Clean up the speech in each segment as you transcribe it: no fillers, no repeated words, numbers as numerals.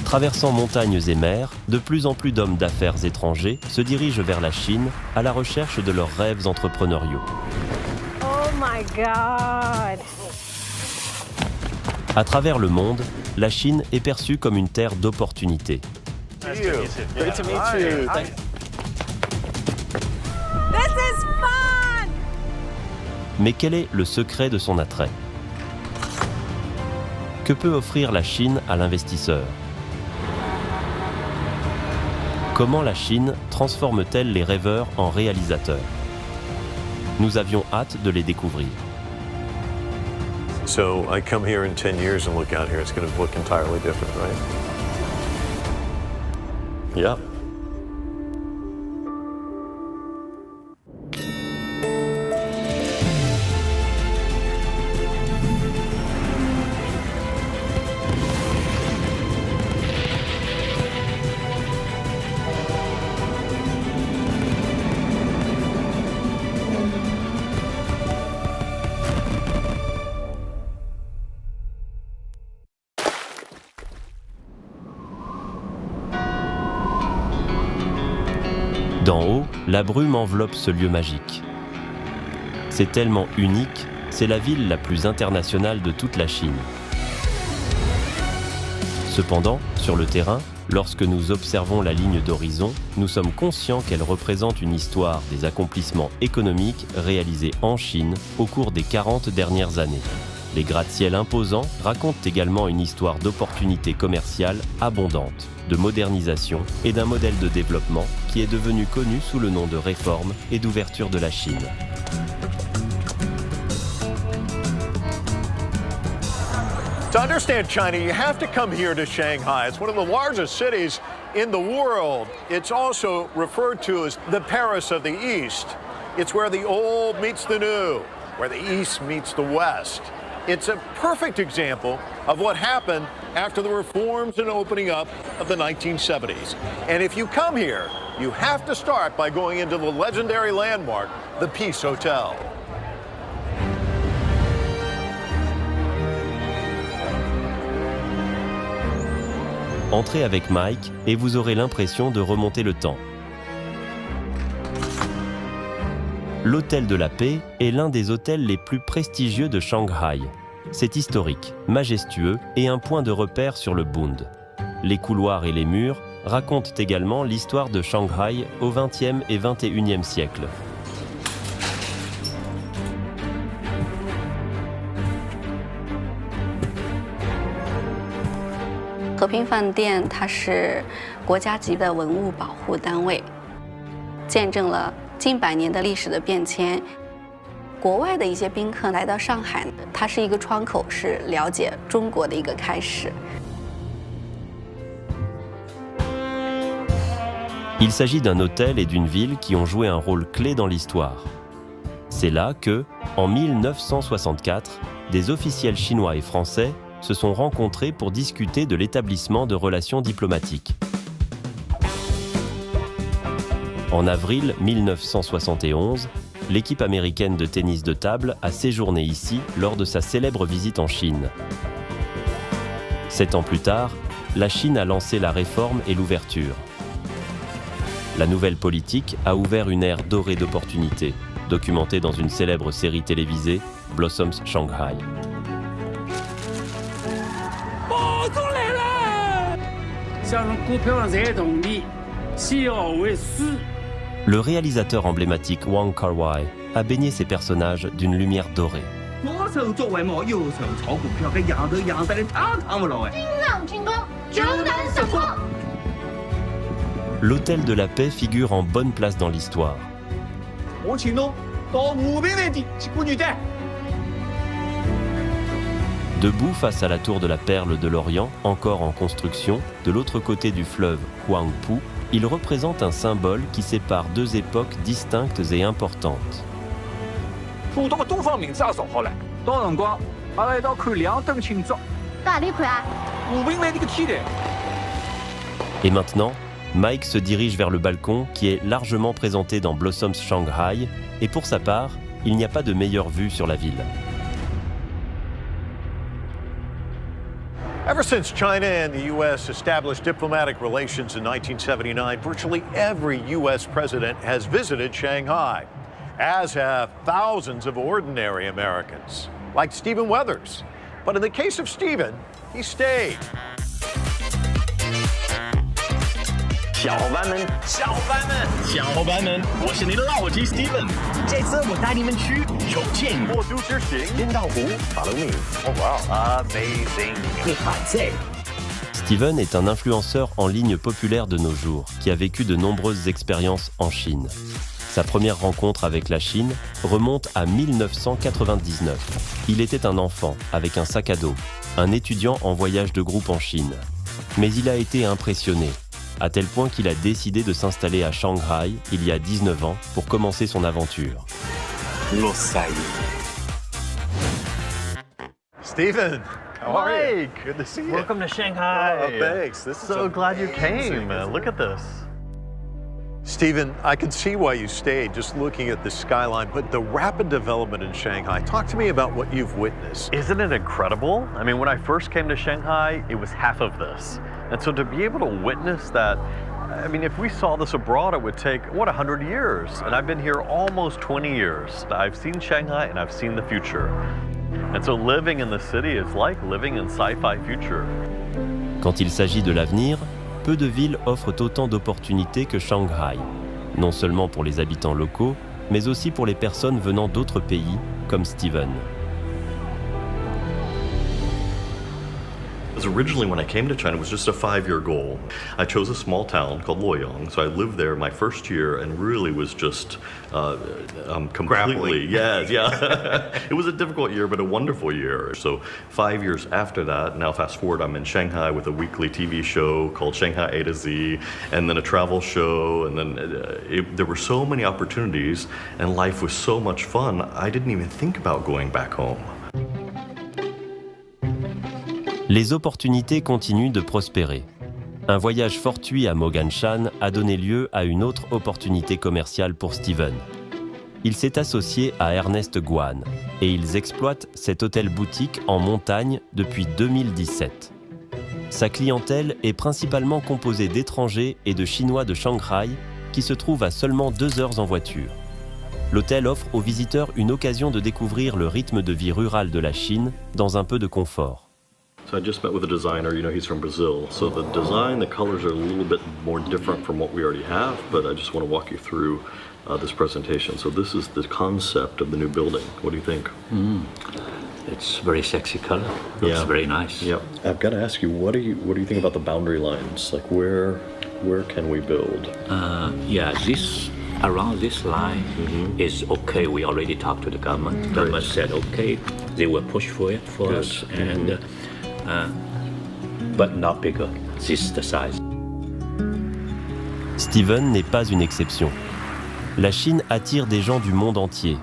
Traversant montagnes et mers, de plus en plus d'hommes d'affaires étrangers se dirigent vers la Chine à la recherche de leurs rêves entrepreneuriaux. Oh my God! À travers le monde, la Chine est perçue comme une terre d'opportunités. This is fun! Mais quel est le secret de son attrait? Que peut offrir la Chine à l'investisseur? Comment la Chine transforme-t-elle les rêveurs en réalisateurs? Nous avions hâte de les découvrir. So I come here in 10 years and look out here, it's going to look entirely different, right? Yeah. D'en haut, la brume enveloppe ce lieu magique. C'est tellement unique, c'est la ville la plus internationale de toute la Chine. Cependant, sur le terrain, lorsque nous observons la ligne d'horizon, nous sommes conscients qu'elle représente une histoire des accomplissements économiques réalisés en Chine au cours des 40 dernières années. Les gratte-ciels imposants racontent également une histoire d'opportunités commerciales abondantes, de modernisation et d'un modèle de développement qui est devenu connu sous le nom de réforme et d'ouverture de la Chine. To understand China, you have to come here to Shanghai. It's one of the largest cities in the world. It's also referred to as the Paris of the East. It's where the old meets the new, where the East meets the West. It's a perfect example of what happened after the reforms and opening up of the 1970s. And if you come here, you have to start by going into the legendary landmark, the Peace Hotel. Entrez avec Mike et vous aurez l'impression de remonter le temps. L'Hôtel de la Paix est l'un des hôtels les plus prestigieux de Shanghai. C'est historique, majestueux et un point de repère sur le Bund. Les couloirs et les murs racontent également l'histoire de Shanghai au XXe et XXIe siècle. Heping 饭店它是国家级的文物保护单位，见证了近百年的历史的变迁。国外的一些宾客来到上海，它是一个窗口，是了解中国的一个开始。Il s'agit d'un hôtel et d'une ville qui ont joué un rôle clé dans l'histoire. C'est là que, en 1964, des officiels chinois et français se sont rencontrés pour discuter de l'établissement de relations diplomatiques. En avril 1971, l'équipe américaine de tennis de table a séjourné ici lors de sa célèbre visite en Chine. 7 ans plus tard, la Chine a lancé la réforme et l'ouverture. La nouvelle politique a ouvert une ère dorée d'opportunités, documentée dans une célèbre série télévisée, Blossoms Shanghai. Le réalisateur emblématique Wong Kar-wai a baigné ses personnages d'une lumière dorée. L'Hôtel de la Paix figure en bonne place dans l'histoire. Debout face à la tour de la Perle de l'Orient, encore en construction, de l'autre côté du fleuve Huangpu, il représente un symbole qui sépare deux époques distinctes et importantes. Et maintenant, Mike se dirige vers le balcon qui est largement présenté dans Blossoms Shanghai, et pour sa part, il n'y a pas de meilleure vue sur la ville. Ever since China and the U.S. established diplomatic relations in 1979, virtually every U.S. president has visited Shanghai, as have thousands of ordinary Americans, like Stephen Weathers. But in the case of Stephen, he stayed. 小伙伴们，小伙伴们，小伙伴们，我是你的老鸡 Steven。这次我带你们去重庆、过都之行，天道湖、Follow me。Oh wow, amazing！ Français。 Steven est un influenceur en ligne populaire de nos jours qui a vécu de nombreuses expériences en Chine. Sa première rencontre avec la Chine remonte à 1999. Il était un enfant avec un sac à dos, un étudiant en voyage de groupe en Chine. Mais il a été impressionné, à tel point qu'il a décidé de s'installer à Shanghai il y a 19 ans pour commencer son aventure. Stephen, how are you? Good to see you. Welcome to Shanghai. Oh, thanks. This is So glad you amazing. came. Look at this. Stephen, I can see why you stayed just looking at the skyline, but the rapid development in Shanghai, talk to me about what you've witnessed. Isn't it incredible? I mean, when I first came to Shanghai, it was half of this. And so to be able to witness that, I mean, if we saw this abroad, it would take, 100 years? And I've been here almost 20 years. I've seen Shanghai and I've seen the future. And so living in the city is like living in sci-fi future. Quand il s'agit de l'avenir, peu de villes offrent autant d'opportunités que Shanghai, non seulement pour les habitants locaux, mais aussi pour les personnes venant d'autres pays, comme Steven. Originally, when I came to China, it was just a 5-year goal. I chose a small town called Luoyang, so I lived there my first year and really was just completely... Grappling. Yes, yeah. It was a difficult year, but a wonderful year. So 5 years after that, now fast forward, I'm in Shanghai with a weekly TV show called Shanghai A to Z, and then a travel show, and then there were so many opportunities, and life was so much fun, I didn't even think about going back home. Les opportunités continuent de prospérer. Un voyage fortuit à Moganshan a donné lieu à une autre opportunité commerciale pour Steven. Il s'est associé à Ernest Guan et ils exploitent cet hôtel-boutique en montagne depuis 2017. Sa clientèle est principalement composée d'étrangers et de Chinois de Shanghai qui se trouvent à seulement 2 heures en voiture. L'hôtel offre aux visiteurs une occasion de découvrir le rythme de vie rural de la Chine dans un peu de confort. So I just met with a designer, he's from Brazil. So the design, the colors are a little bit more different from what we already have, but I just want to walk you through this presentation. So this is the concept of the new building. What do you think? It's very sexy color. Looks very nice. Yeah. I've got to ask you, what do you think about the boundary lines? Like where can we build? This around this line is okay. We already talked to the government. The government said okay. They will push for it for us, and but not bigger. This is the size. Steven n'est pas une exception. La Chine attire des gens du monde entier.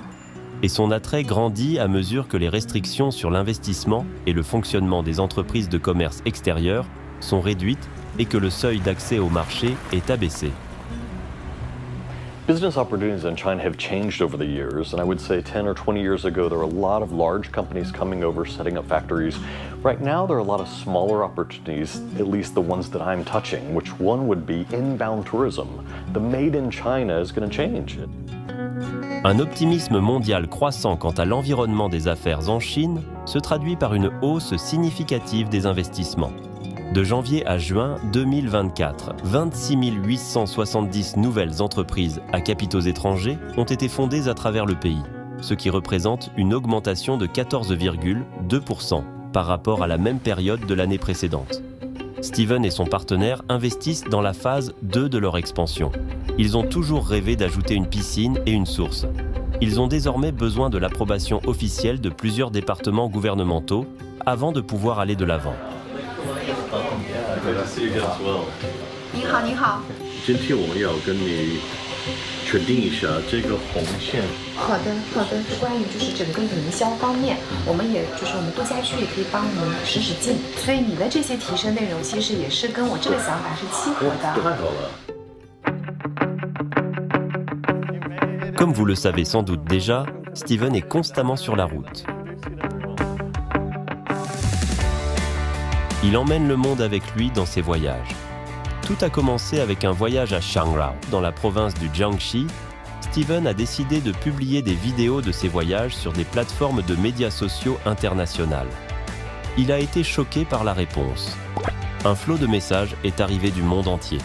Et son attrait grandit à mesure que les restrictions sur l'investissement et le fonctionnement des entreprises de commerce extérieur sont réduites et que le seuil d'accès au marché est abaissé. Business opportunities in China have changed over the years, and I would say 10 or 20 years ago there were a lot of large companies coming over, setting up factories. Right now there are a lot of smaller opportunities, at least the ones that I'm touching, which one would be inbound tourism. The made in China is going to change. Un optimisme mondial croissant quant à l'environnement des affaires en Chine se traduit par une hausse significative des investissements. De janvier à juin 2024, 26 870 nouvelles entreprises à capitaux étrangers ont été fondées à travers le pays, ce qui représente une augmentation de 14,2% par rapport à la même période de l'année précédente. Steven et son partenaire investissent dans la phase 2 de leur expansion. Ils ont toujours rêvé d'ajouter une piscine et une source. Ils ont désormais besoin de l'approbation officielle de plusieurs départements gouvernementaux avant de pouvoir aller de l'avant. Good to see you again as well. 你好，你好。今天我们要跟你确定一下这个红线。好的，好的。关于就是整个营销方面，我们也就是我们度假区也可以帮您使使劲。所以你的这些提升内容，其实也是跟我这个想法是契合的。太好了。Comme vous le savez sans doute déjà, Steven est constamment sur la route. Il emmène le monde avec lui dans ses voyages. Tout a commencé avec un voyage à Shanghai, dans la province du Jiangxi. Steven a décidé de publier des vidéos de ses voyages sur des plateformes de médias sociaux internationales. Il a été choqué par la réponse. Un flot de messages est arrivé du monde entier.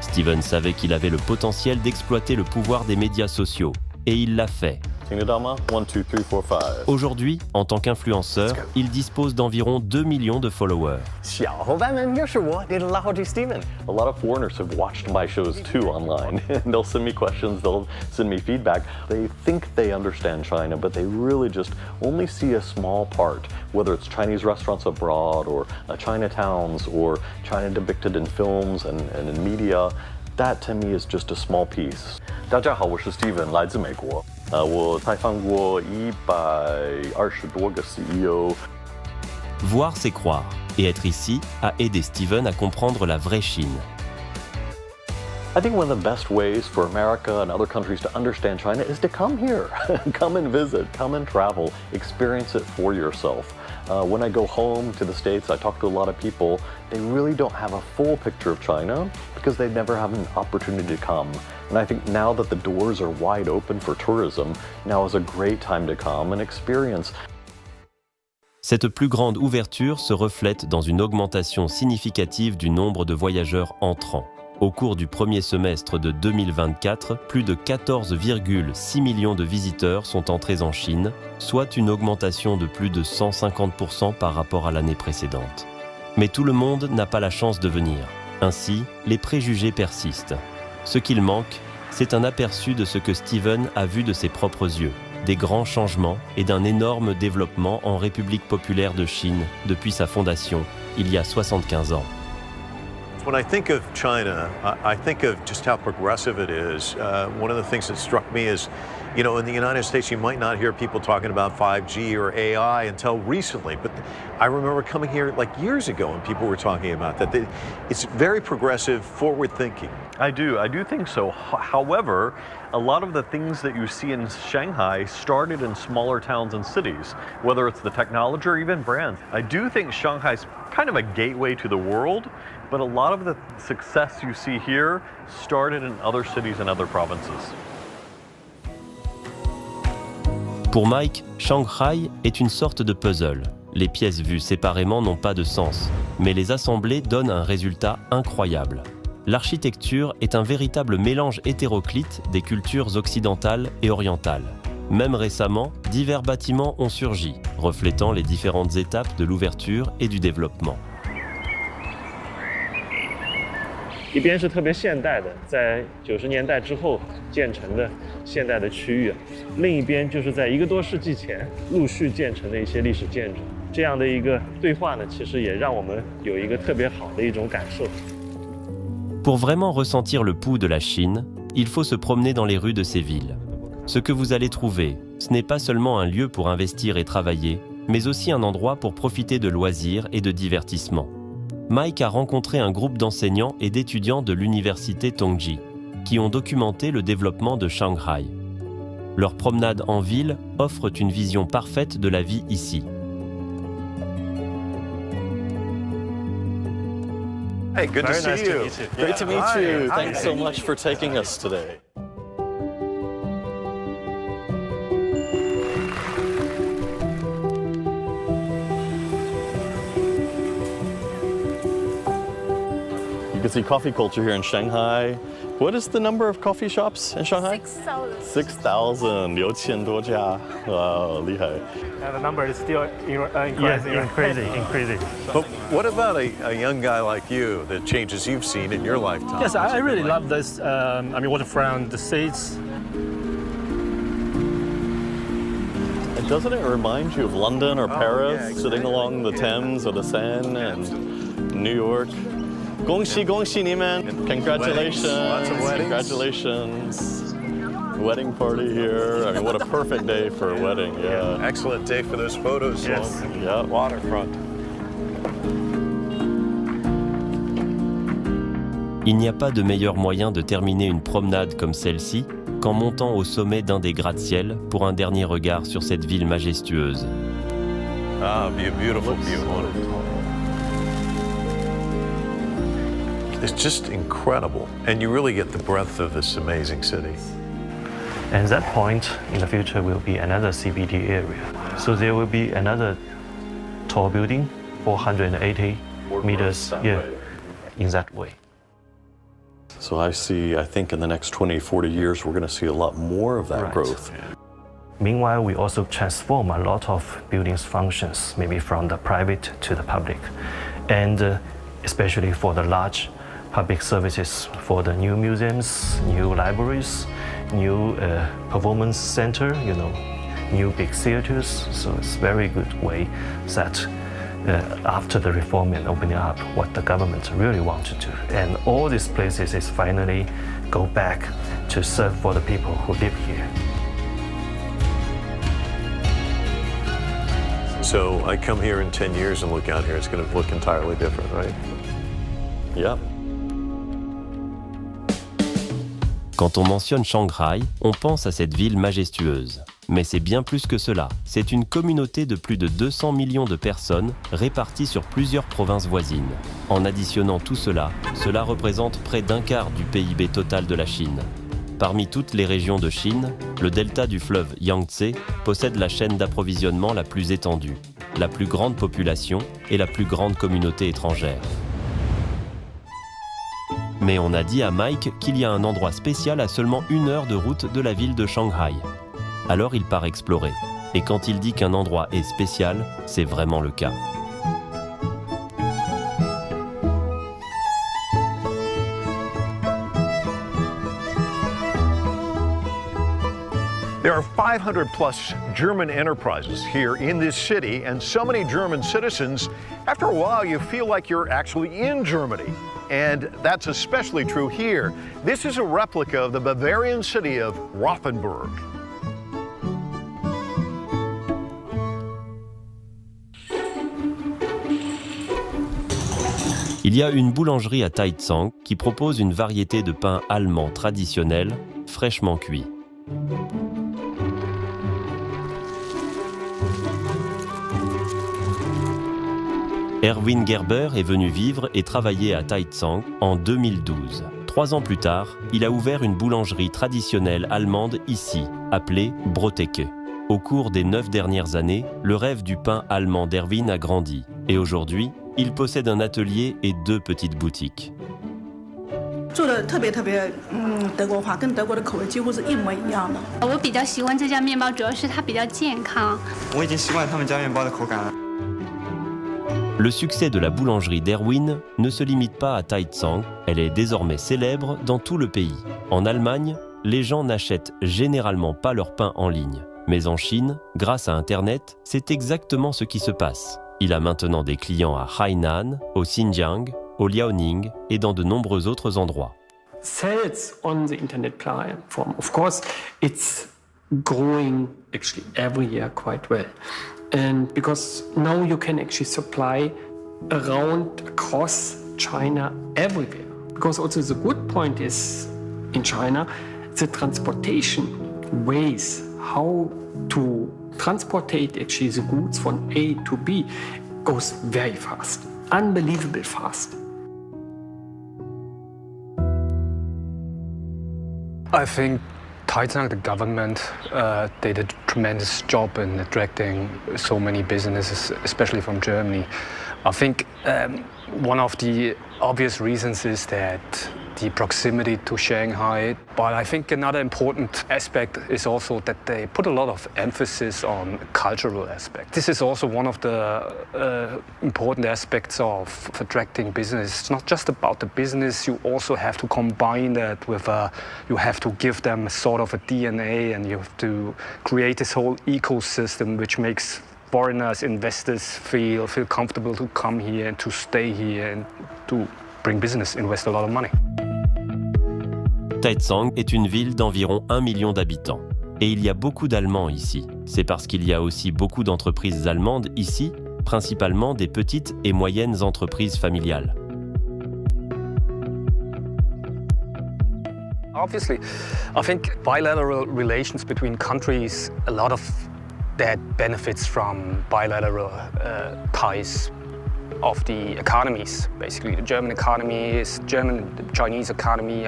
Steven savait qu'il avait le potentiel d'exploiter le pouvoir des médias sociaux, et il l'a fait. Aujourd'hui, en tant qu'influenceur, il dispose d'environ 2 millions de followers. 小伙伴们，又是我，你的老伙计 Steven. A lot of foreigners have watched my shows too online. They'll send me questions, they'll send me feedback. They think they understand China, but they really just only see a small part, whether it's Chinese restaurants abroad or Chinatowns or China depicted in films and in media. That to me is just a small piece. 大家好，我是 Steven， 来自美国。我采访过120多个 CEO. Voir, c'est croire. Et être ici a aidé Steven à comprendre la vraie Chine. I think one of the best ways for America and other countries to understand China is to come here. Come and visit, come and travel, experience it for yourself. When I go home to the States, I talk to a lot of people. They really don't have a full picture of China because they've never had an opportunity to come. And I think now that the doors are wide open for tourism, now is a great time to come and experience. Cette plus grande ouverture se reflète dans une augmentation significative du nombre de voyageurs entrants. Au cours du premier semestre de 2024, plus de 14,6 millions de visiteurs sont entrés en Chine, soit une augmentation de plus de 150% par rapport à l'année précédente. Mais tout le monde n'a pas la chance de venir. Ainsi, les préjugés persistent. Ce qu'il manque, c'est un aperçu de ce que Steven a vu de ses propres yeux, des grands changements et d'un énorme développement en République populaire de Chine depuis sa fondation, il y a 75 ans. When I think of China, I think of just how progressive it is. One of the things that struck me is, you know, in the United States, you might not hear people talking about 5G or AI until recently. But I remember coming here like years ago and people were talking about that. It's very progressive, forward-thinking. I do think so. However, a lot of the things that you see in Shanghai started in smaller towns and cities, whether it's the technology or even brands. I do think Shanghai's kind of a gateway to the world, but a lot of the success you see here started in other cities and other provinces. Pour Mike, Shanghai est une sorte de puzzle. Les pièces vues séparément n'ont pas de sens, mais les assemblées donnent un résultat incroyable. L'architecture est un véritable mélange hétéroclite des cultures occidentales et orientales. Même récemment, divers bâtiments ont surgi, reflétant les différentes étapes de l'ouverture et du développement. 一边是特别现代的，在90年代之后建成的现代的区域，另一边就是在1个多世纪前陆续建成的一些历史建筑。这样的一个对话呢，其实也让我们有一个特别好的一种感受。Pour vraiment ressentir le pouls de la Chine, il faut se promener dans les rues de ces villes. Ce que vous allez trouver, ce n'est pas seulement un lieu pour investir et travailler, mais aussi un endroit pour profiter de loisirs et de divertissement. Mike a rencontré un groupe d'enseignants et d'étudiants de l'université Chongqing, qui ont documenté le développement de Shanghai. Leurs promenades en ville offrent une vision parfaite de la vie ici. Hey, good to see you. Great to meet you. Thanks so much for taking us today. You can see coffee culture here in Shanghai. What is the number of coffee shops in Shanghai? 6,000. 6,000. 6000多家. Wow, 厉害. And the number is still increasing. But what about a young guy like you, the changes you've seen in your lifetime? Yes, I really love this. Water from the States. And doesn't it remind you of London or Paris, yeah, exactly. Sitting along the Thames or the Seine and New York? 恭喜恭喜你们! Congratulations! Lots of weddings. Congratulations! Wedding party here. I mean, what a perfect day for a wedding. Yeah. Excellent day for those photos. Yes. Yep. Waterfront. Il n'y a pas de meilleur moyen de terminer une promenade comme celle-ci qu'en montant au sommet d'un des gratte-ciel pour un dernier regard sur cette ville majestueuse. Ah, beautiful view. It's just incredible. And you really get the breadth of this amazing city. And that point in the future will be another CBD area. So there will be another tall building, 480 meters, in that way. So I think in the next 20, 40 years, we're going to see a lot more of that growth. Yeah. Meanwhile, we also transform a lot of buildings' functions, maybe from the private to the public. And especially for the large public services, for the new museums, new libraries, new performance center, new big theaters. So it's a very good way that after the reform and opening up, what the government really want to do. And all these places is finally go back to serve for the people who live here. So I come here in 10 years and look out here, it's going to look entirely different, right? Yeah. Quand on mentionne Shanghai, on pense à cette ville majestueuse. Mais c'est bien plus que cela. C'est une communauté de plus de 200 millions de personnes réparties sur plusieurs provinces voisines. En additionnant tout cela, cela représente près d'un quart du PIB total de la Chine. Parmi toutes les régions de Chine, le delta du fleuve Yangtze possède la chaîne d'approvisionnement la plus étendue, la plus grande population et la plus grande communauté étrangère. Mais on a dit à Mike qu'il y a un endroit spécial à seulement 1 heure de route de la ville de Shanghai. Alors il part explorer. Et quand il dit qu'un endroit est spécial, c'est vraiment le cas. There are 500 plus German enterprises here in this city, and so many German citizens, after a while you feel like you're actually in Germany. And that's especially true here. This is a replica of the Bavarian city of Rothenburg. Il y a une boulangerie à Taizang qui propose une variété de pain allemand traditionnel, fraîchement cuit. Erwin Gerber est venu vivre et travailler à Taizang en 2012. 3 ans plus tard, il a ouvert une boulangerie traditionnelle allemande ici, appelée Brotthecke. Au cours des 9 dernières années, le rêve du pain allemand d'Erwin a grandi. Et aujourd'hui, il possède un atelier et 2 petites boutiques. 做的特别德国化，跟德国的口味几乎是一模一样的。我比较喜欢这家面包，主要是它比较健康。我已经习惯他们家面包的口感了。 Le succès de la boulangerie d'Erwin ne se limite pas à Taizang, elle est désormais célèbre dans tout le pays. En Allemagne, les gens n'achètent généralement pas leur pain en ligne. Mais en Chine, grâce à Internet, c'est exactement ce qui se passe. Il a maintenant des clients à Hainan, au Xinjiang, au Liaoning et dans de nombreux autres endroits. Sales on the internet platform, of course, it's growing actually every year quite well. And because now you can actually supply around across China everywhere. Because also the good point is in China, the transportation ways, how to transportate actually the goods from A to B goes very fast, unbelievable fast. I think Taizang, the government, did a tremendous job in attracting so many businesses, especially from Germany. I think one of the obvious reasons is that the proximity to Shanghai, but I think another important aspect is also that they put a lot of emphasis on cultural aspect. This is also one of the important aspects of attracting business. It's not just about the business, you also have to combine that with, you have to give them a sort of a DNA, and you have to create this whole ecosystem which makes foreigners, investors feel comfortable to come here and to stay here and to bring business, invest a lot of money. Taizang est une ville d'environ 1 million d'habitants. Et il y a beaucoup d'Allemands ici. C'est parce qu'il y a aussi beaucoup d'entreprises allemandes ici, principalement des petites et moyennes entreprises familiales. Obviously, I think bilateral relations between countries, a lot of that benefits from bilateral ties of the economies. Basically, the German economy is the Chinese economy.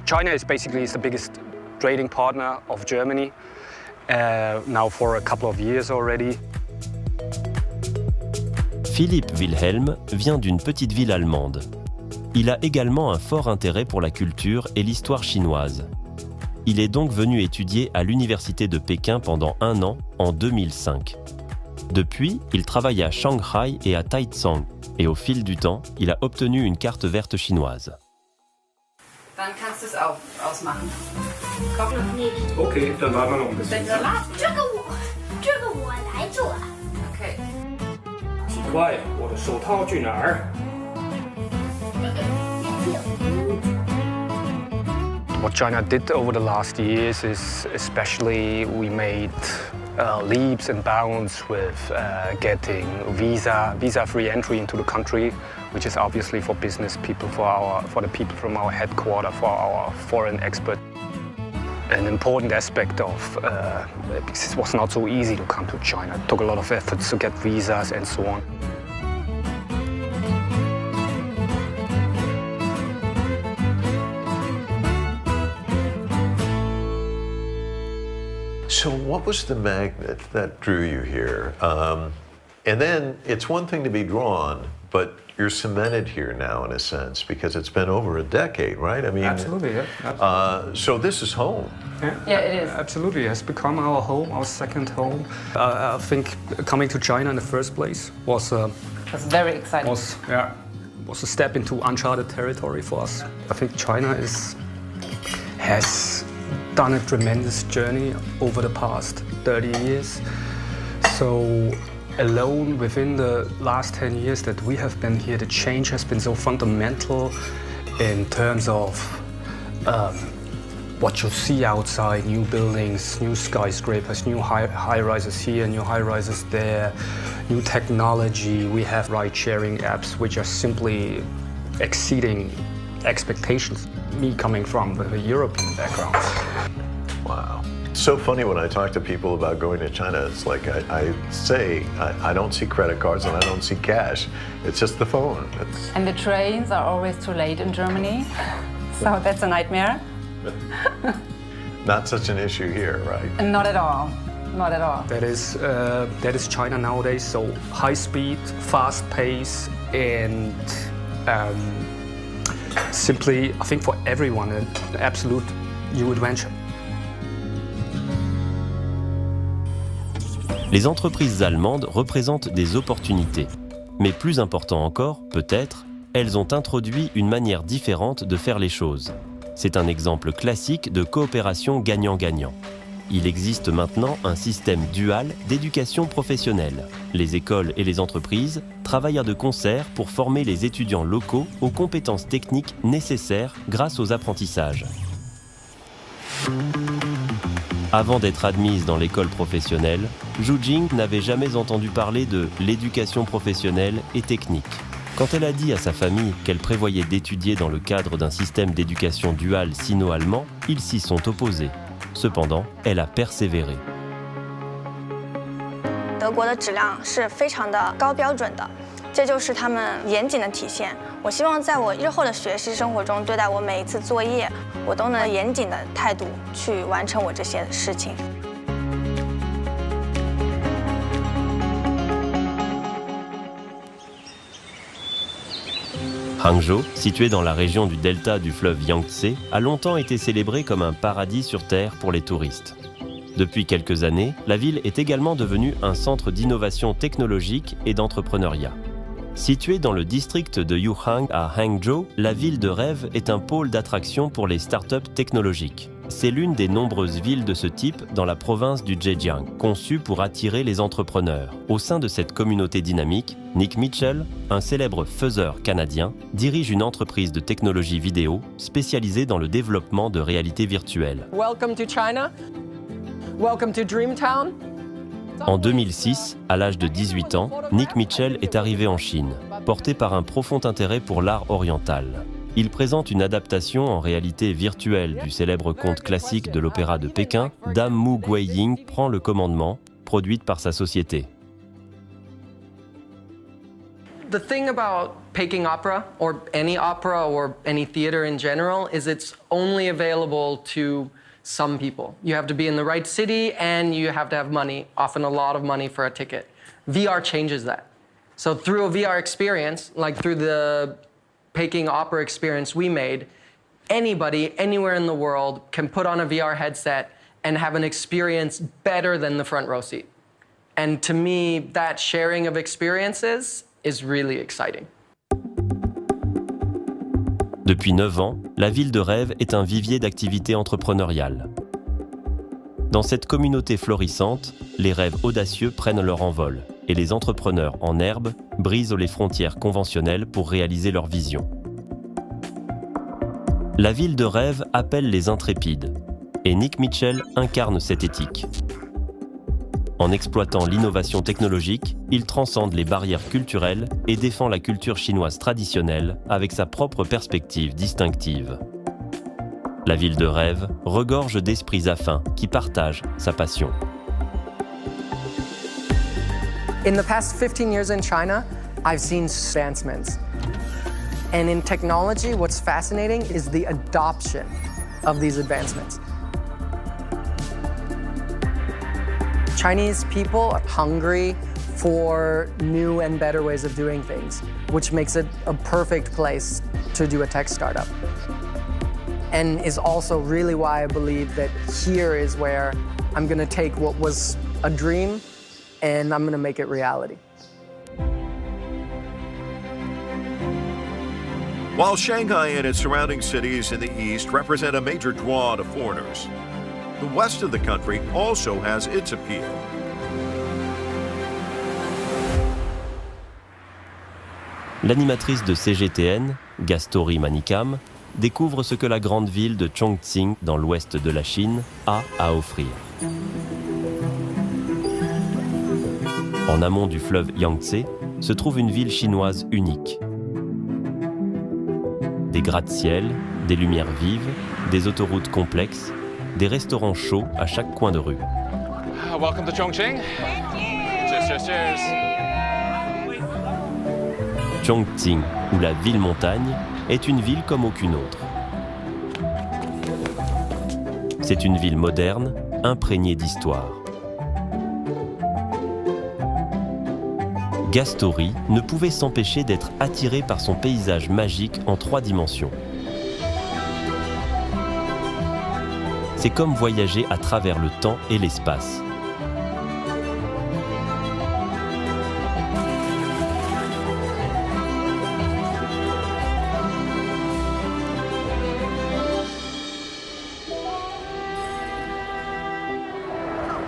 China is basically the biggest trading partner of Germany now for a couple of years already. Philipp Wilhelm vient d'une petite ville allemande. Il a également un fort intérêt pour la culture et l'histoire chinoise. Il est donc venu étudier à l'université de Pékin pendant 1 an en 2005. Depuis, il travaille à Shanghai et à Taizong. Et au fil du temps, il a obtenu une carte verte chinoise. Dann kannst du es auch ausmachen. Kochen? Okay, dann warten wir noch ein bisschen. Salat? 这个我来做。Okay. 几块，我的手套去哪儿？ What China did over the last years is especially we made leaps and bounds with getting visa-free entry into the country, which is obviously for business people, for the people from our headquarters, for our foreign expert. An important aspect of because it was not so easy to come to China. It took a lot of efforts to get visas and so on. So what was the magnet that drew you here? And then it's one thing to be drawn, but you're cemented here now in a sense because it's been over a decade, right? I mean, absolutely, yeah. Absolutely. So this is home. Yeah, it is. Absolutely, it has become our home, our second home. I think coming to China in the first place was very exciting. Was a step into uncharted territory for us. I think China has done a tremendous journey over the past 30 years. So alone within the last 10 years that we have been here, the change has been so fundamental in terms of what you see outside, new buildings, new skyscrapers, new high-rises here, new high-rises there, new technology. We have ride-sharing apps which are simply exceeding expectations. Me coming from a European background. Wow. It's so funny when I talk to people about going to China. It's like I say, I don't see credit cards and I don't see cash. It's just the phone. And the trains are always too late in Germany. So that's a nightmare. Not such an issue here, right? Not at all. Not at all. That is China nowadays. So high speed, fast pace, and simply, I think for everyone, an absolute new adventure. Les entreprises allemandes représentent des opportunités. Mais plus important encore, peut-être, elles ont introduit une manière différente de faire les choses. C'est un exemple classique de coopération gagnant-gagnant. Il existe maintenant un système dual d'éducation professionnelle. Les écoles et les entreprises travaillent de concert pour former les étudiants locaux aux compétences techniques nécessaires grâce aux apprentissages. Avant d'être admise dans l'école professionnelle, Zhu Jing n'avait jamais entendu parler de l'éducation professionnelle et technique. Quand elle a dit à sa famille qu'elle prévoyait d'étudier dans le cadre d'un système d'éducation dual sino-allemand, ils s'y sont opposés. Cependant, elle a persévéré. 德国的质量是非常的高标准的，这就是他们严谨的体现。我希望在我日后的学习生活中，对待我每一次作业，我都能严谨的态度去完成我这些事情。 Hangzhou, située dans la région du delta du fleuve Yangtze, a longtemps été célébrée comme un paradis sur Terre pour les touristes. Depuis quelques années, la ville est également devenue un centre d'innovation technologique et d'entrepreneuriat. Située dans le district de Yuhang à Hangzhou, la ville de rêve est un pôle d'attraction pour les startups technologiques. C'est l'une des nombreuses villes de ce type dans la province du Zhejiang, conçue pour attirer les entrepreneurs. Au sein de cette communauté dynamique, Nick Mitchell, un célèbre faiseur canadien, dirige une entreprise de technologie vidéo spécialisée dans le développement de réalité virtuelle. Welcome to China. Welcome to Dreamtown. En 2006, à l'âge de 18 ans, Nick Mitchell est arrivé en Chine, porté par un profond intérêt pour l'art oriental. Il présente une adaptation en réalité virtuelle du célèbre conte classique de l'opéra de Pékin, Dame Mu Guiying prend le commandement, produite par sa société. The thing about Peking Opera, or any theater in general, is it's only available to some people. You have to be in the right city and you have to have money, often a lot of money for a ticket. VR changes that. So through a VR experience, like through the Peking Opera experience we made, anybody, anywhere in the world can put on a VR headset and have an experience better than the front row seat. And to me, that sharing of experiences is really exciting. Depuis 9 ans, la ville de rêve est un vivier d'activités entrepreneuriales. Dans cette communauté florissante, les rêves audacieux prennent leur envol et les entrepreneurs en herbe brisent les frontières conventionnelles pour réaliser leur vision. La ville de rêve appelle les intrépides et Nick Mitchell incarne cette éthique. En exploitant l'innovation technologique, il transcende les barrières culturelles et défend la culture chinoise traditionnelle avec sa propre perspective distinctive. La ville de rêve regorge d'esprits affins qui partagent sa passion. In the past 15 years in China, I've seen advancements. And in technology, what's fascinating is the adoption of these advancements. Chinese people are hungry for new and better ways of doing things, which makes it a perfect place to do a tech startup. And is also really why I believe that here is where I'm going to take what was a dream and I'm going to make it reality. While Shanghai and its surrounding cities in the east represent a major draw to foreigners, the west of the country also has its appeal. L'animatrice de CGTN, Gastori Manikam, découvre ce que la grande ville de Chongqing, dans l'ouest de la Chine, a à offrir. En amont du fleuve Yangtze, se trouve une ville chinoise unique. Des gratte-ciel, des lumières vives, des autoroutes complexes, des restaurants chauds à chaque coin de rue. Welcome to Chongqing. Cheers, cheers, cheers. Chongqing, ou la ville-montagne, est une ville comme aucune autre. C'est une ville moderne, imprégnée d'histoire. Gastori ne pouvait s'empêcher d'être attiré par son paysage magique en 3 dimensions. C'est comme voyager à travers le temps et l'espace.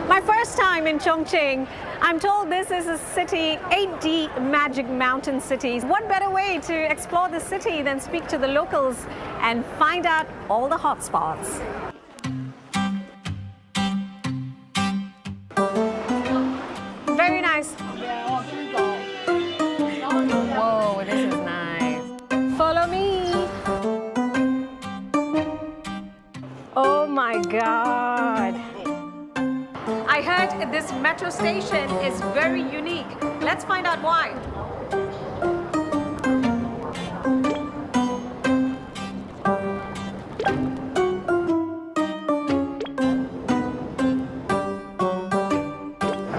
My first time in Chongqing, I'm told this is a city, 8D magic mountain cities. What better way to explore the city than speak to the locals and find out all the hot spots? Very nice. Whoa, this is nice. Follow me. Oh my God. I heard this metro station is very unique. Let's find out why.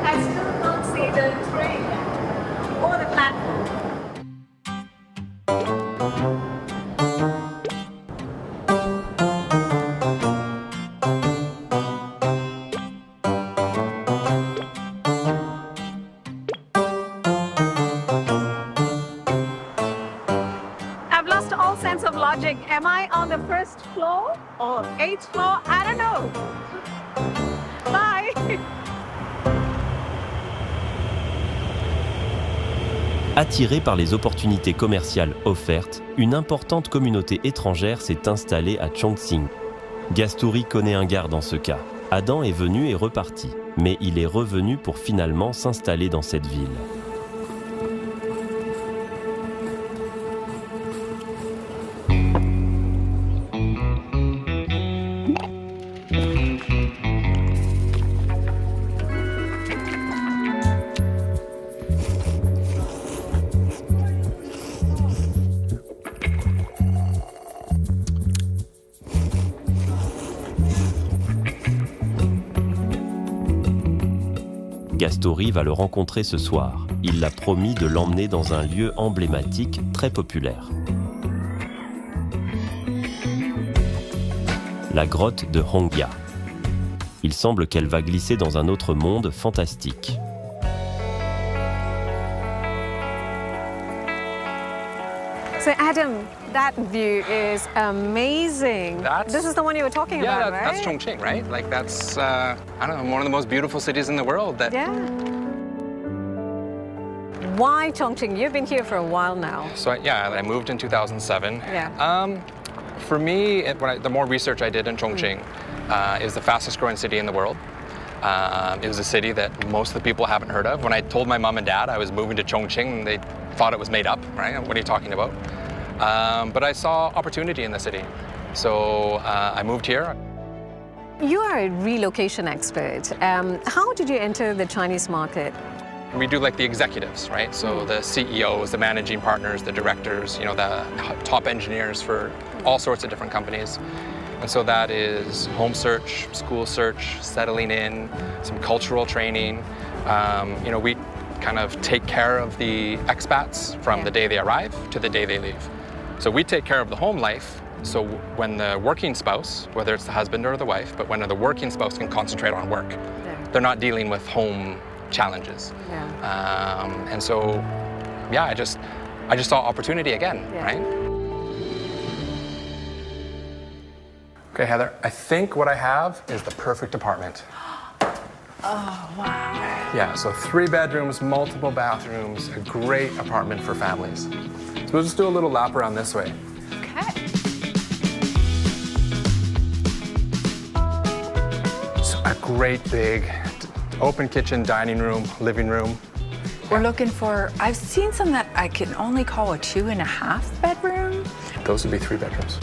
I still can't see the train or the platform. Am I on the first floor or 8th floor? I don't know. Bye. Attirée par les opportunités commerciales offertes, une importante communauté étrangère s'est installée à Chongqing. Gastori connaît un gars dans ce cas. Adam est venu et reparti, mais il est revenu pour finalement s'installer dans cette ville. Gastoury va le rencontrer ce soir. Il l'a promis de l'emmener dans un lieu emblématique très populaire. La grotte de Hongya. Il semble qu'elle va glisser dans un autre monde fantastique. So Adam, that view is amazing. This is the one you were talking about, right? That's Chongqing, right? Like that's, I don't know, one of the most beautiful cities in the world. Yeah. Why Chongqing? You've been here for a while now. So yeah, I moved in 2007. Yeah. For me, the more research I did in Chongqing, it was the fastest growing city in the world. It was a city that most of the people haven't heard of. When I told my mom and dad I was moving to Chongqing, they thought it was made up, right? What are you talking about? But I saw opportunity in the city. So I moved here. You are a relocation expert. How did you enter the Chinese market? We do like the executives, right? So the CEOs, the managing partners, the directors, you know, the top engineers for all sorts of different companies. And so that is home search, school search, settling in, some cultural training. You know, we kind of take care of the expats from the day they arrive to the day they leave. So we take care of the home life. So when the working spouse, whether it's the husband or the wife, but when the working spouse can concentrate on work, they're not dealing with home challenges. And so, yeah, I just saw opportunity again, right? Okay, Heather, I think what I have is the perfect apartment. Oh, wow. Yeah, so 3 bedrooms, multiple bathrooms, a great apartment for families. So we'll just do a little lap around this way. Okay. So a great big open kitchen, dining room, living room. We're looking for, I've seen some that I can only call a 2.5 bedroom. Those would be 3 bedrooms.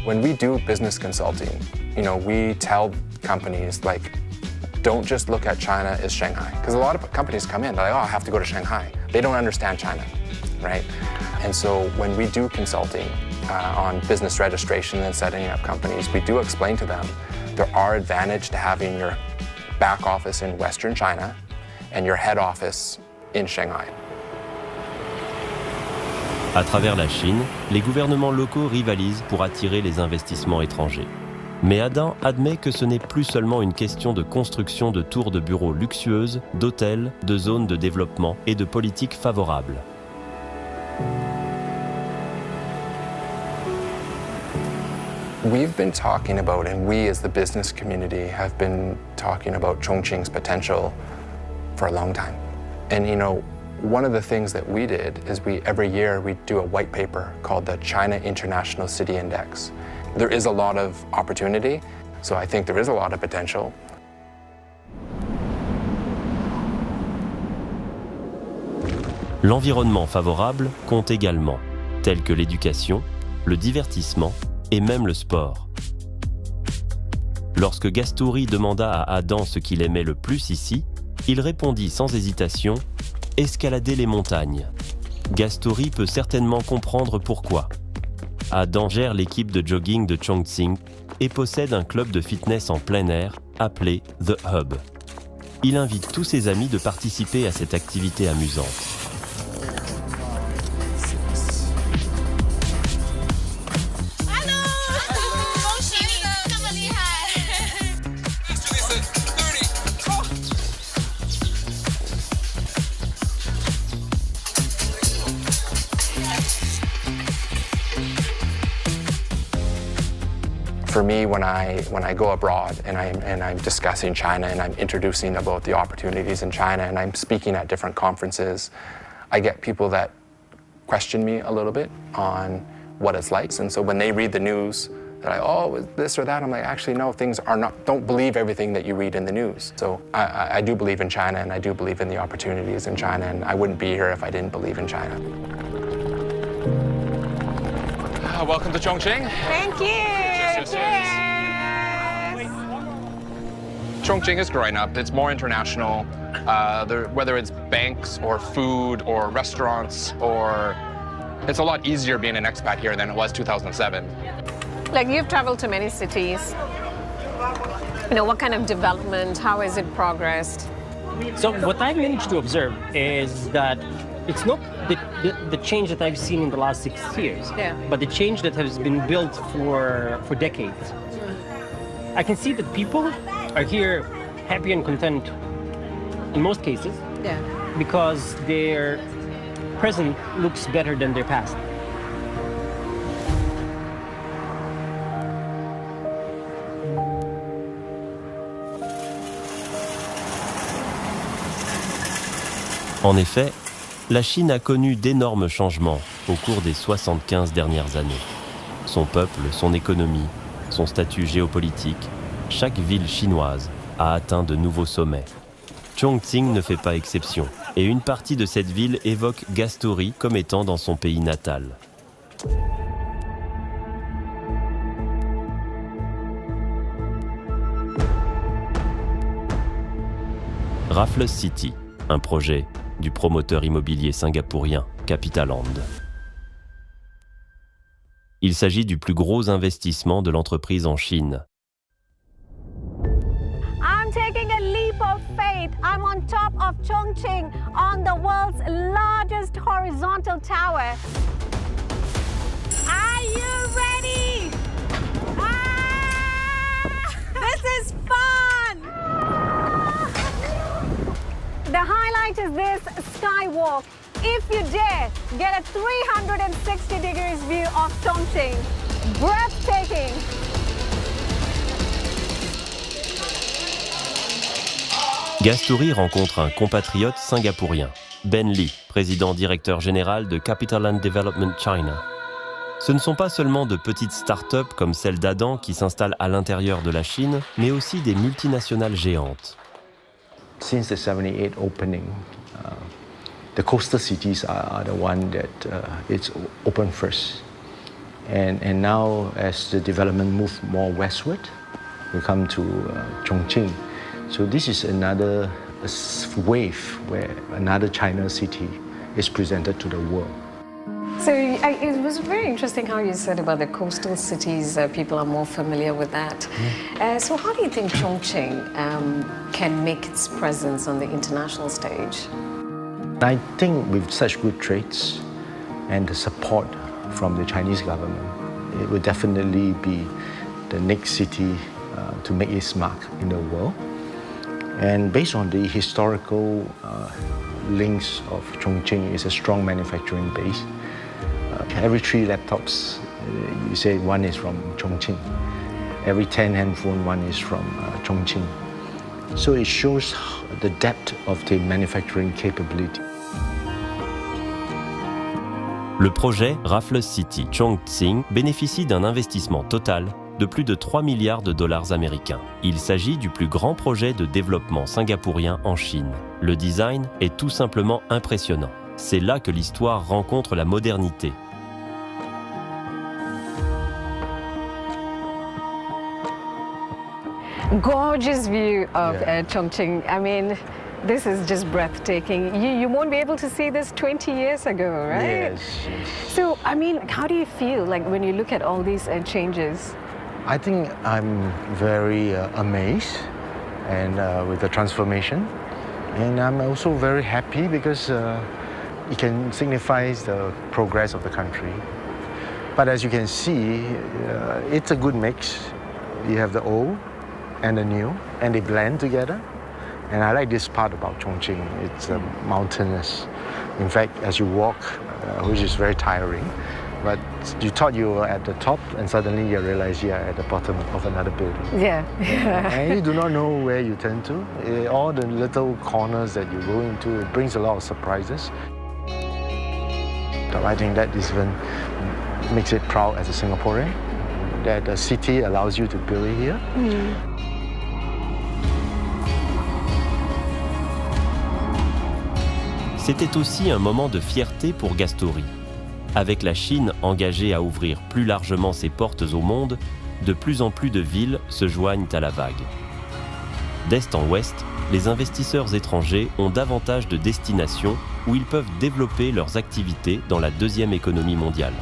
When we do business consulting, you know, we tell companies, like, don't just look at China as Shanghai. Because a lot of companies come in, they're like, oh, I have to go to Shanghai. They don't understand China, right? And so when we do consulting on business registration and setting up companies, we do explain to them there are advantages to having your back office in Western China and your head office in Shanghai. À travers la Chine, les gouvernements locaux rivalisent pour attirer les investissements étrangers. Mais Adam admet que ce n'est plus seulement une question de construction de tours de bureaux luxueuses, d'hôtels, de zones de développement et de politiques favorables. We've been talking about, and we as the business community have been talking about Chongqing's potential for a long time. And you know, one of the things that we did is every year we do a white paper called the China International City Index. There is a lot of opportunity, so I think there is a lot of potential. L'environnement favorable compte également, tel que l'éducation, le divertissement et même le sport. Lorsque Gastoury demanda à Adam ce qu'il aimait le plus ici, il répondit sans hésitation « Escalader les montagnes ». Gastoury peut certainement comprendre pourquoi. Adam gère l'équipe de jogging de Chongqing et possède un club de fitness en plein air appelé The Hub. Il invite tous ses amis de participer à cette activité amusante. For me, when I go abroad and I'm discussing China and I'm introducing about the opportunities in China and I'm speaking at different conferences, I get people that question me a little bit on what it's like. And so when they read the news, they're like, oh, this or that. I'm like, actually, no, things are not, don't believe everything that you read in the news. So I do believe in China and I do believe in the opportunities in China, and I wouldn't be here if I didn't believe in China. Welcome to Chongqing. Thank you. Chongqing is growing up. It's more international. Whether it's banks or food or restaurants, or it's a lot easier being an expat here than it was 2007. Like, you've traveled to many cities. what kind of development, how has it progressed? So what I've managed to observe is that it's not the change that I've seen in the last 6 years, but the change that has been built for decades. I can see that people are here happy and content in most cases because their present looks better than their past. En effet, la Chine a connu d'énormes changements au cours des 75 dernières années. Son peuple, son économie, son statut géopolitique, chaque ville chinoise a atteint de nouveaux sommets. Chongqing ne fait pas exception, et une partie de cette ville évoque Gastory comme étant dans son pays natal. Raffles City, un projet du promoteur immobilier singapourien Capitaland. Il s'agit du plus gros investissement de l'entreprise en Chine. I'm taking a leap of faith. I'm on top of Chongqing, on the world's largest horizontal tower. Are you ready? This is fun! The highlight is this skywalk. If you dare, get a 360 degrees view of Chongqing. Breathtaking. Gastory rencontre un compatriote singapourien, Ben Lee, président directeur général de Capitaland Development China. Ce ne sont pas seulement de petites start-up comme celle d'Adam qui s'installent à l'intérieur de la Chine, mais aussi des multinationales géantes. Since the 78 opening, the coastal cities are the one that it's open first. And now as the development moves more westward, we come to Chongqing. So this is another wave where another China city is presented to the world. So it was very interesting how you said about the coastal cities, people are more familiar with that. So how do you think Chongqing can make its presence on the international stage? I think with such good traits and the support from the Chinese government, it will definitely be the next city to make its mark in the world. And based on the historical links of Chongqing, it's a strong manufacturing base. Every 3 laptops, you say one is from Chongqing. Every 10 handphones, one is from Chongqing. So it shows the depth of the manufacturing capability. Le projet Raffles City Chongqing bénéficie d'un investissement total de plus de 3 milliards de dollars américains. Il s'agit du plus grand projet de développement singapourien en Chine. Le design est tout simplement impressionnant. C'est là que l'histoire rencontre la modernité. Gorgeous view of Chongqing. I mean, this is just breathtaking. You won't be able to see this 20 years ago, right? Yes. So, I mean, how do you feel like when you look at all these changes? I think I'm very amazed and with the transformation. And I'm also very happy because it can signify the progress of the country. But as you can see, it's a good mix. You have the old and the new, and they blend together. And I like this part about Chongqing. It's mountainous. In fact, as you walk, which is very tiring, but you thought you were at the top, and suddenly you realize you are at the bottom of another building. Yeah. And you do not know where you turn to. All the little corners that you go into, it brings a lot of surprises. So I think that even makes it proud as a Singaporean, that the city allows you to build it here. C'était aussi un moment de fierté pour Gastory. Avec la Chine engagée à ouvrir plus largement ses portes au monde, de plus en plus de villes se joignent à la vague. D'est en ouest, les investisseurs étrangers ont davantage de destinations où ils peuvent développer leurs activités dans la deuxième économie mondiale.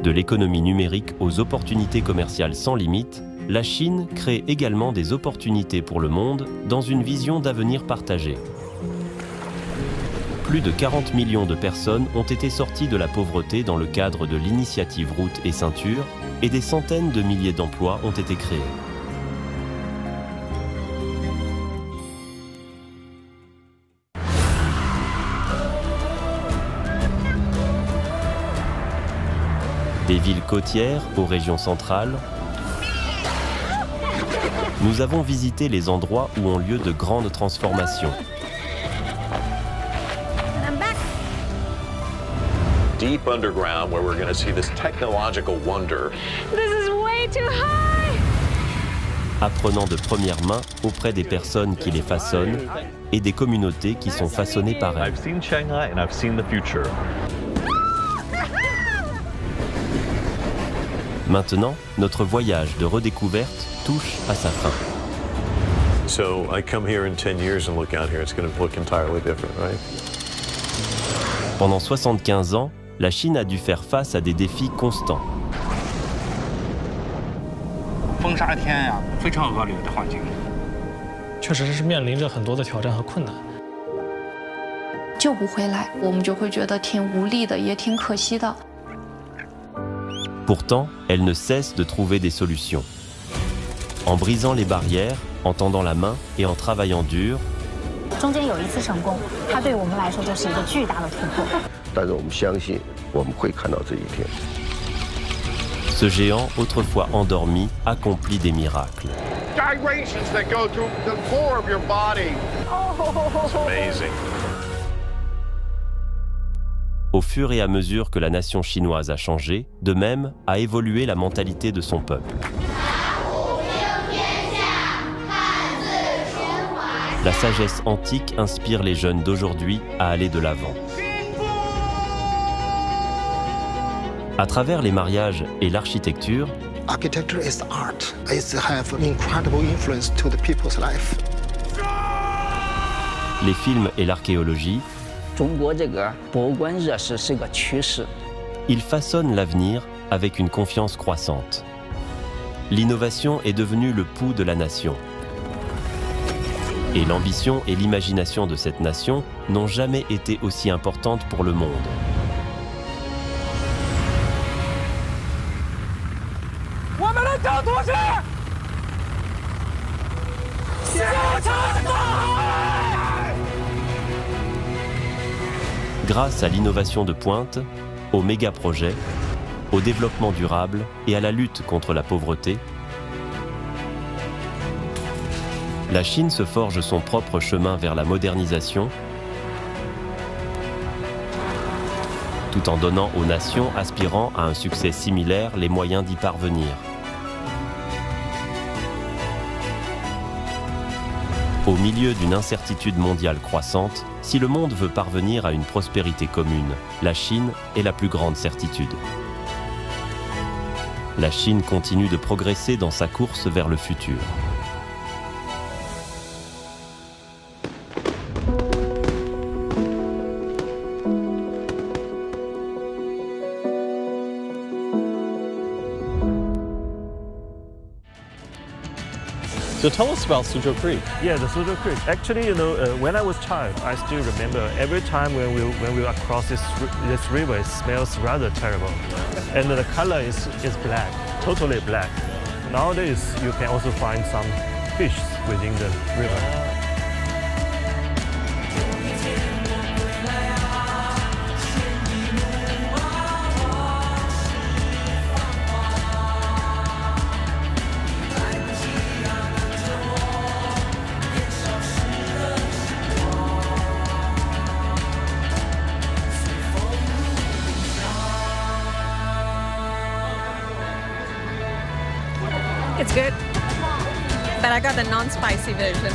De l'économie numérique aux opportunités commerciales sans limite, la Chine crée également des opportunités pour le monde dans une vision d'avenir partagé. Plus de 40 millions de personnes ont été sorties de la pauvreté dans le cadre de l'initiative Route et Ceinture et des centaines de milliers d'emplois ont été créés. Des villes côtières aux régions centrales, nous avons visité les endroits où ont lieu de grandes transformations. Deep underground, where we're going to see this technological wonder. This is way too high! Apprenant de première main auprès des personnes qui les façonnent et des communautés qui sont façonnées par elles. I've seen Shanghai and I've seen the future. Maintenant, notre voyage de redécouverte touche à sa fin. So I come here in 10 years and look out here, it's going to look entirely different, right? Pendant 75 ans, la Chine a dû faire face à des défis constants. Pourtant, elle ne cesse de trouver des solutions. En brisant les barrières, en tendant la main et en travaillant dur, ce géant, autrefois endormi, accomplit des miracles. Au fur et à mesure que la nation chinoise a changé, de même a évolué la mentalité de son peuple. La sagesse antique inspire les jeunes d'aujourd'hui à aller de l'avant. À travers les mariages et l'architecture, Architecture is art. It has an incredible influence to the people's life. Les films et l'archéologie, ils façonnent l'avenir avec une confiance croissante. L'innovation est devenue le pouls de la nation. Et l'ambition et l'imagination de cette nation n'ont jamais été aussi importantes pour le monde. Grâce à l'innovation de pointe, aux méga-projets, au développement durable et à la lutte contre la pauvreté, la Chine se forge son propre chemin vers la modernisation, tout en donnant aux nations aspirant à un succès similaire les moyens d'y parvenir. Au milieu d'une incertitude mondiale croissante, si le monde veut parvenir à une prospérité commune, la Chine est la plus grande certitude. La Chine continue de progresser dans sa course vers le futur. So tell us about Suzhou Creek. Yeah, the Suzhou Creek. Actually, when I was child, I still remember every time when we across this river, it smells rather terrible, and the color is black, totally black. Nowadays, you can also find some fish within the river. It's good, but I got the non-spicy version.